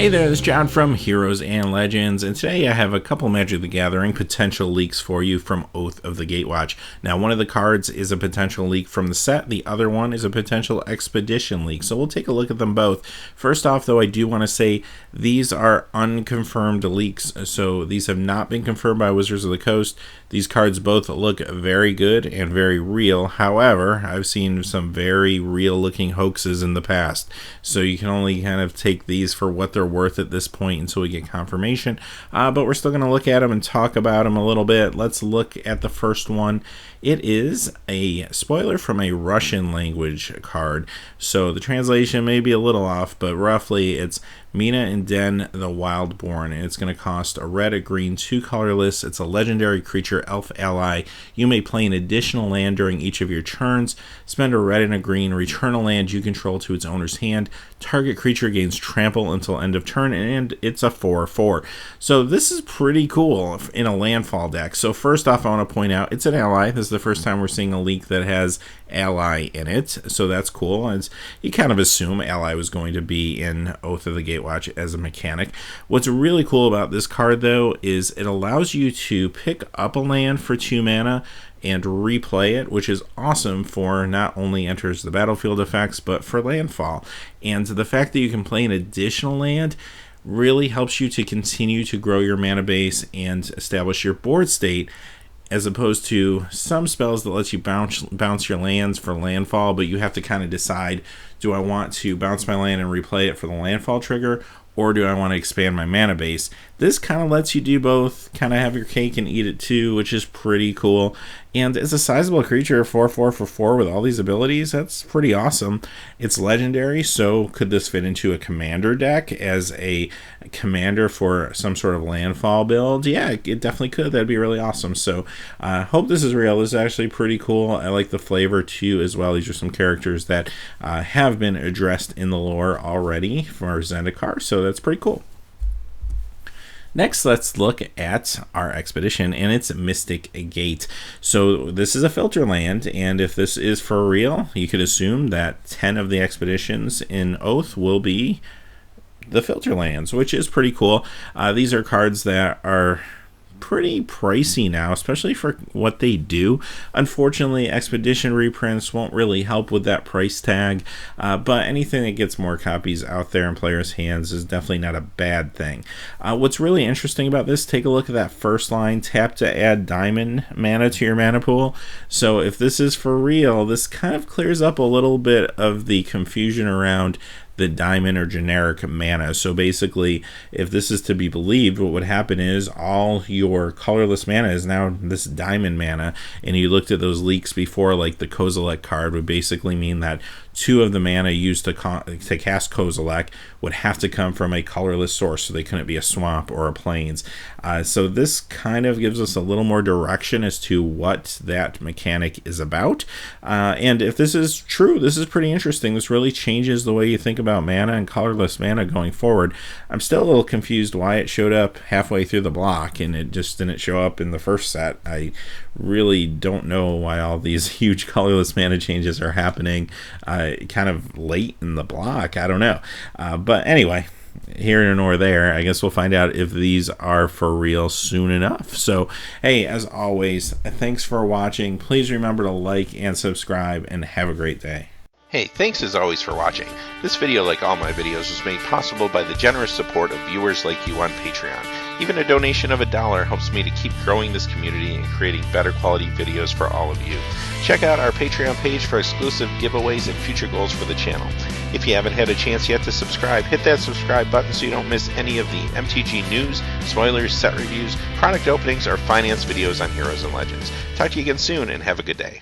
Hey there, this is John from Heroes and Legends, and today I have a couple Magic the Gathering potential leaks for you from Oath of the Gatewatch. Now, one of the cards is a potential leak from the set, the other one is a potential expedition leak, so we'll take a look at them both. First off, though, I do want to say these are unconfirmed leaks, so these have not been confirmed by Wizards of the Coast. These cards both look very good and very real. However, I've seen some very real-looking hoaxes in the past, so you can only kind of take these for what they're worth at this point until we get confirmation, but we're still going to look at them and talk about them a little bit. Let's look at the first one. It is a spoiler from a Russian language card, so the translation may be a little off, but roughly it's Mina and Den the Wildborn, and it's going to cost a red, a green, 2 colorless. It's a legendary creature, elf ally. You may play an additional land during each of your turns. Spend a red and a green, return a land you control to its owner's hand. Target creature gains trample until end of turn, and it's a 4/4. So this is pretty cool in a landfall deck. So first off, I want to point out it's an ally. This is the first time we're seeing a leak that has ally in it, so that's cool. And you kind of assume ally was going to be in Oath of the Gatewatch as a mechanic. What's really cool about this card, though, is it allows you to pick up a land for 2 mana and replay it, which is awesome for not only enters the battlefield effects, but for landfall. And the fact that you can play an additional land really helps you to continue to grow your mana base and establish your board state, as opposed to some spells that lets you bounce your lands for landfall, but you have to kind of decide, do I want to bounce my land and replay it for the landfall trigger, or do I want to expand my mana base? This kind of lets you do both, kind of have your cake and eat it too, which is pretty cool. And it's a sizable creature, 4/4 for 4 with all these abilities. That's pretty awesome. It's legendary, so could this fit into a commander deck as a commander for some sort of landfall build? Yeah, it definitely could. That'd be really awesome. So I hope this is real. This is actually pretty cool. I like the flavor too as well. These are some characters that have been addressed in the lore already for Zendikar, so that's pretty cool. Next, let's look at our expedition, and it's Mystic Gate. So this is a filter land, and if this is for real, you could assume that 10 of the expeditions in Oath will be the filter lands, which is pretty cool. These are cards that are pretty pricey now, especially for what they do. Unfortunately, expedition reprints won't really help with that price tag, but anything that gets more copies out there in players' hands is definitely not a bad thing. What's really interesting about this, take a look at that first line, tap to add diamond mana to your mana pool. So if this is for real, this kind of clears up a little bit of the confusion around the diamond or generic mana. So basically, if this is to be believed, what would happen is all your colorless mana is now this diamond mana, and you looked at those leaks before, like the Kozilek card would basically mean that 2 of the mana used to cast Kozilek would have to come from a colorless source, so they couldn't be a swamp or a plains. So this kind of gives us a little more direction as to what that mechanic is about. And if this is true, this is pretty interesting. This really changes the way you think about mana and colorless mana going forward. I'm still a little confused why it showed up halfway through the block and it just didn't show up in the first set. I really don't know why all these huge colorless mana changes are happening kind of late in the block. I don't know. But anyway, here nor there, I guess we'll find out if these are for real soon enough. So, hey, as always, thanks for watching. Please remember to like and subscribe, and have a great day. Hey, thanks as always for watching. This video, like all my videos, was made possible by the generous support of viewers like you on Patreon. Even a donation of $1 helps me to keep growing this community and creating better quality videos for all of you. Check out our Patreon page for exclusive giveaways and future goals for the channel. If you haven't had a chance yet to subscribe, hit that subscribe button so you don't miss any of the MTG news, spoilers, set reviews, product openings, or finance videos on Heroes and Legends. Talk to you again soon, and have a good day.